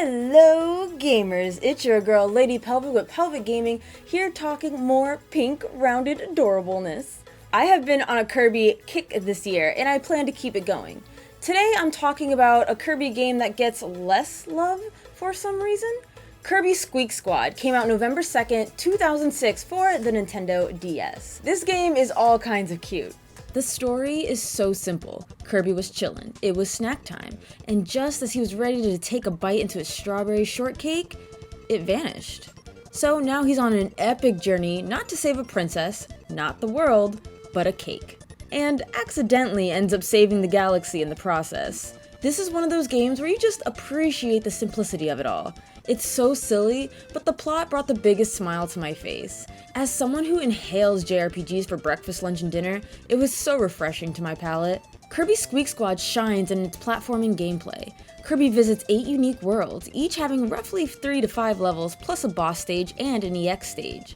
Hello gamers, it's your girl Lady Pelvic with Pelvic Gaming, here talking more pink rounded adorableness. I have been on a Kirby kick this year and I plan to keep it going. Today I'm talking about a Kirby game that gets less love for some reason. Kirby Squeak Squad came out November 2nd, 2006 for the Nintendo DS. This game is all kinds of cute. The story is so simple. Kirby was chillin', it was snack time, and just as he was ready to take a bite into his strawberry shortcake, it vanished. So now he's on an epic journey not to save a princess, not the world, but a cake. And accidentally ends up saving the galaxy in the process. This is one of those games where you just appreciate the simplicity of it all. It's so silly, but the plot brought the biggest smile to my face. As someone who inhales JRPGs for breakfast, lunch, and dinner, it was so refreshing to my palate. Kirby Squeak Squad shines in its platforming gameplay. Kirby visits 8 unique worlds, each having roughly 3 to 5 levels plus a boss stage and an EX stage.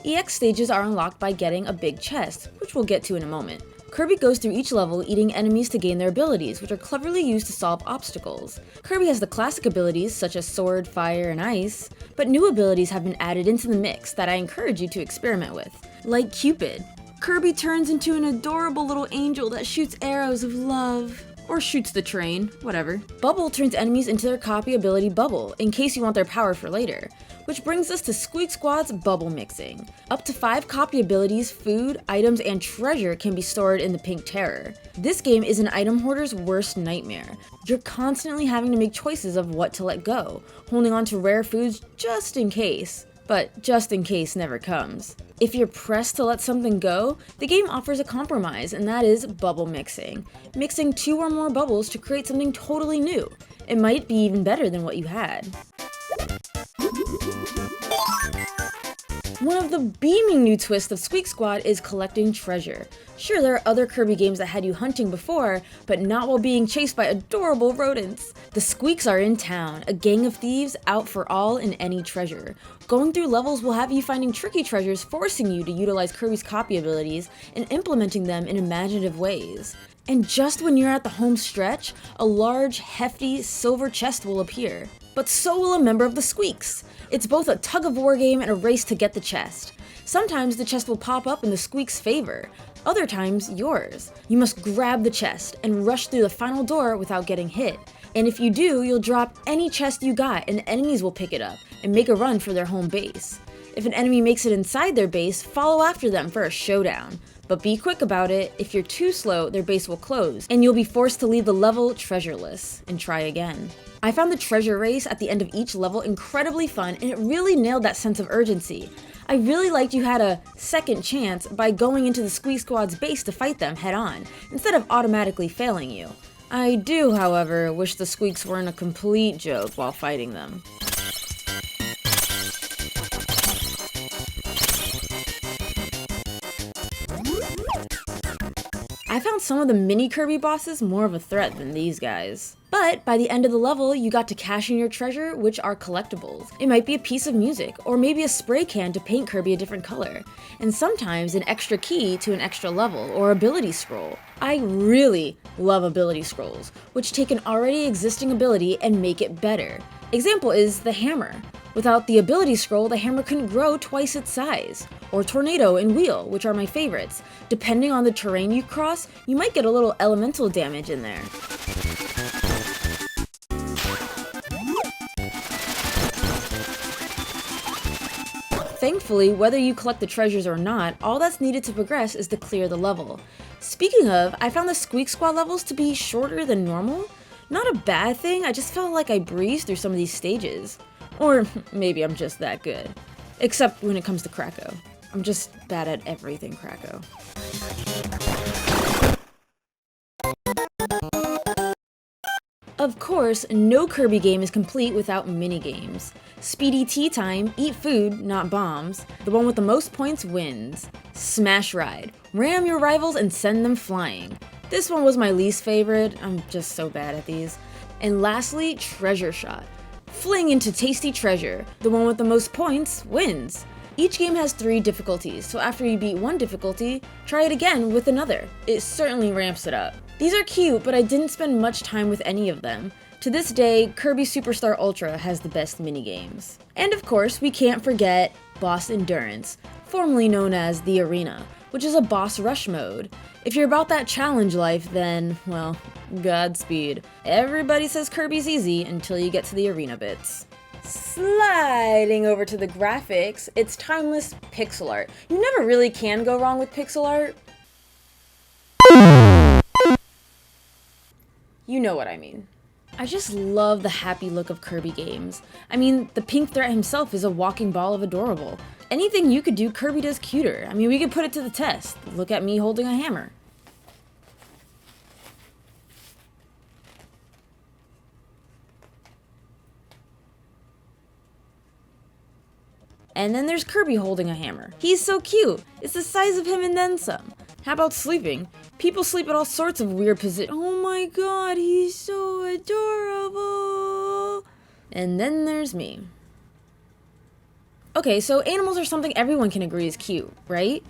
EX stages are unlocked by getting a big chest, which we'll get to in a moment. Kirby goes through each level eating enemies to gain their abilities, which are cleverly used to solve obstacles. Kirby has the classic abilities such as sword, fire, and ice, but new abilities have been added into the mix that I encourage you to experiment with, like Cupid. Kirby turns into an adorable little angel that shoots arrows of love. Or shoots the train, whatever. Bubble turns enemies into their copy ability Bubble, in case you want their power for later. Which brings us to Squeak Squad's Bubble Mixing. Up to 5 copy abilities, food, items, and treasure can be stored in the Pink Terror. This game is an item hoarder's worst nightmare. You're constantly having to make choices of what to let go, holding on to rare foods just in case. But just in case never comes. If you're pressed to let something go, the game offers a compromise, and that is bubble mixing. Mixing 2 or more bubbles to create something totally new. It might be even better than what you had. One of the beaming new twists of Squeak Squad is collecting treasure. Sure, there are other Kirby games that had you hunting before, but not while being chased by adorable rodents. The Squeaks are in town, a gang of thieves out for all and any treasure. Going through levels will have you finding tricky treasures, forcing you to utilize Kirby's copy abilities and implementing them in imaginative ways. And just when you're at the home stretch, a large, hefty, silver chest will appear. But so will a member of the Squeaks. It's both a tug-of-war game and a race to get the chest. Sometimes the chest will pop up in the Squeaks' favor, other times yours. You must grab the chest and rush through the final door without getting hit. And if you do, you'll drop any chest you got and enemies will pick it up and make a run for their home base. If an enemy makes it inside their base, follow after them for a showdown. But be quick about it, if you're too slow, their base will close, and you'll be forced to leave the level treasureless and try again. I found the treasure race at the end of each level incredibly fun, and it really nailed that sense of urgency. I really liked you had a second chance by going into the Squeak Squad's base to fight them head on, instead of automatically failing you. I do, however, wish the Squeaks weren't a complete joke while fighting them. I found some of the mini Kirby bosses more of a threat than these guys. But by the end of the level, you got to cash in your treasure, which are collectibles. It might be a piece of music, or maybe a spray can to paint Kirby a different color, and sometimes an extra key to an extra level, or ability scroll. I really love ability scrolls, which take an already existing ability and make it better. Example is the hammer. Without the ability scroll, the hammer couldn't grow twice its size. Or tornado and wheel, which are my favorites. Depending on the terrain you cross, you might get a little elemental damage in there. Thankfully, whether you collect the treasures or not, all that's needed to progress is to clear the level. Speaking of, I found the Squeak Squad levels to be shorter than normal. Not a bad thing, I just felt like I breezed through some of these stages. Or maybe I'm just that good. Except when it comes to Krakow. I'm just bad at everything Krakow. Of course, no Kirby game is complete without minigames. Speedy tea time, eat food, not bombs. The one with the most points wins. Smash Ride. Ram your rivals and send them flying. This one was my least favorite, I'm just so bad at these. And lastly, Treasure Shot. Fling into tasty treasure. The one with the most points wins. Each game has 3 difficulties, so after you beat one difficulty, try it again with another. It certainly ramps it up. These are cute, but I didn't spend much time with any of them. To this day, Kirby Superstar Ultra has the best minigames. And of course, we can't forget Boss Endurance, formerly known as the Arena, which is a boss rush mode. If you're about that challenge life, then, well, Godspeed. Everybody says Kirby's easy until you get to the arena bits. Sliding over to the graphics, it's timeless pixel art. You never really can go wrong with pixel art. You know what I mean. I just love the happy look of Kirby games. I mean, the pink threat himself is a walking ball of adorable. Anything you could do, Kirby does cuter. I mean, we could put it to the test. Look at me holding a hammer. And then there's Kirby holding a hammer. He's so cute. It's the size of him and then some. How about sleeping? People sleep at all sorts of weird positions. Oh my god, he's so adorable. And then there's me. Okay, so animals are something everyone can agree is cute, right?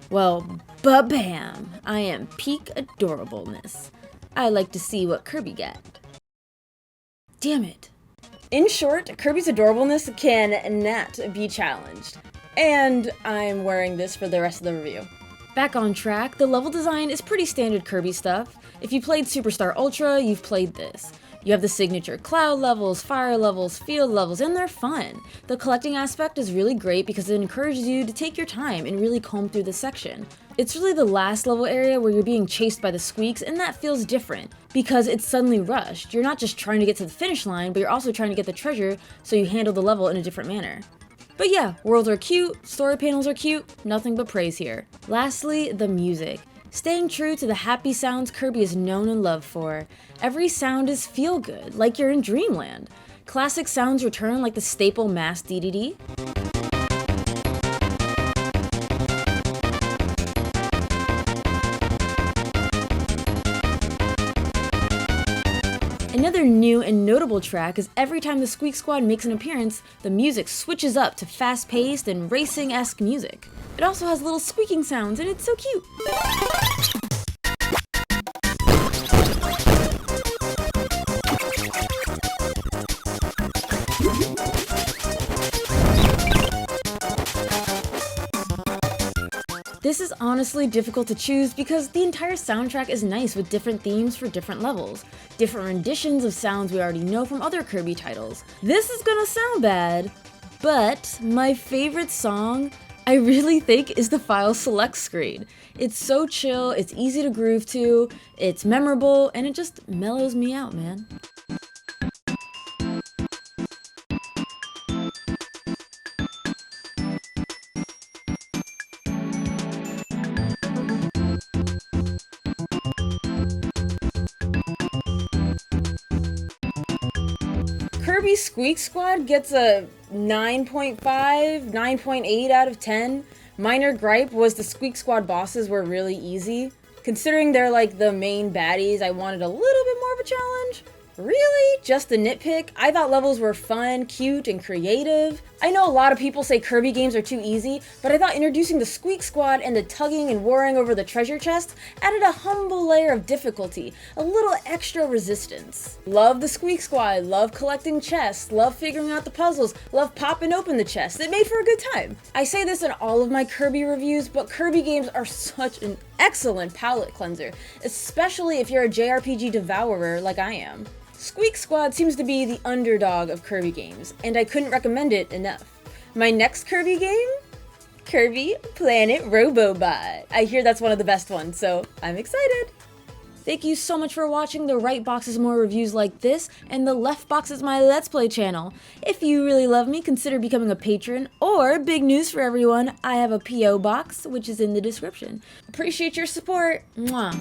Well, ba-bam! I am peak adorableness. I like to see what Kirby got. Damn it. In short, Kirby's adorableness cannot be challenged. And I'm wearing this for the rest of the review. Back on track, the level design is pretty standard Kirby stuff. If you played Superstar Ultra, you've played this. You have the signature cloud levels, fire levels, field levels, and they're fun. The collecting aspect is really great because it encourages you to take your time and really comb through the section. It's really the last level area where you're being chased by the squeaks, and that feels different because it's suddenly rushed. You're not just trying to get to the finish line, but you're also trying to get the treasure, so you handle the level in a different manner. But yeah, worlds are cute, story panels are cute, nothing but praise here. Lastly, the music. Staying true to the happy sounds Kirby is known and loved for. Every sound is feel good, like you're in Dreamland. Classic sounds return like the staple mass DDD. Another new and notable track is every time the Squeak Squad makes an appearance, the music switches up to fast-paced and racing-esque music. It also has little squeaking sounds, and it's so cute! This is honestly difficult to choose because the entire soundtrack is nice with different themes for different levels, different renditions of sounds we already know from other Kirby titles. This is gonna sound bad, but my favorite song I really think is the file select screen. It's so chill, it's easy to groove to, it's memorable, and it just mellows me out, man. Kirby Squeak Squad gets a 9.5, 9.8 out of 10. Minor gripe was the Squeak Squad bosses were really easy. Considering they're like the main baddies, I wanted a little bit more of a challenge. Really? Just a nitpick? I thought levels were fun, cute, and creative. I know a lot of people say Kirby games are too easy, but I thought introducing the Squeak Squad and the tugging and warring over the treasure chest added a humble layer of difficulty, a little extra resistance. Love the Squeak Squad, love collecting chests, love figuring out the puzzles, love popping open the chests. It made for a good time. I say this in all of my Kirby reviews, but Kirby games are such an excellent palate cleanser, especially if you're a JRPG devourer like I am. Squeak Squad seems to be the underdog of Kirby games, and I couldn't recommend it enough. My next Kirby game? Kirby Planet Robobot. I hear that's one of the best ones, so I'm excited. Thank you so much for watching. The right box is more reviews like this, and the left box is my Let's Play channel. If you really love me, consider becoming a patron, or big news for everyone, I have a P.O. box, which is in the description. Appreciate your support. Mwah.